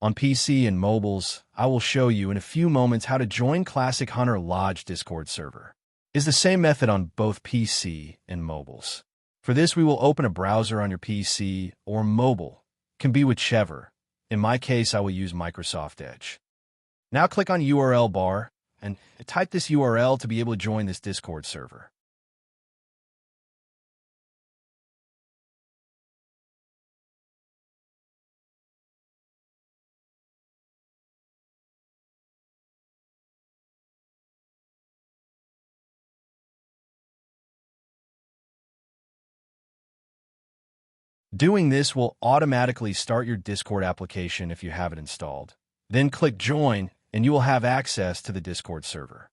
On PC and mobiles, I will show you in a few moments how to join Classic Hunter Lodge Discord server. It's the same method on both PC and mobiles. For this, we will open a browser on your PC or mobile. Can be whichever. In my case, I will use Microsoft Edge. Now click on URL bar and type this URL to be able to join this Discord server. Doing this will automatically start your Discord application if you have it installed. Then click Join, and you will have access to the Discord server.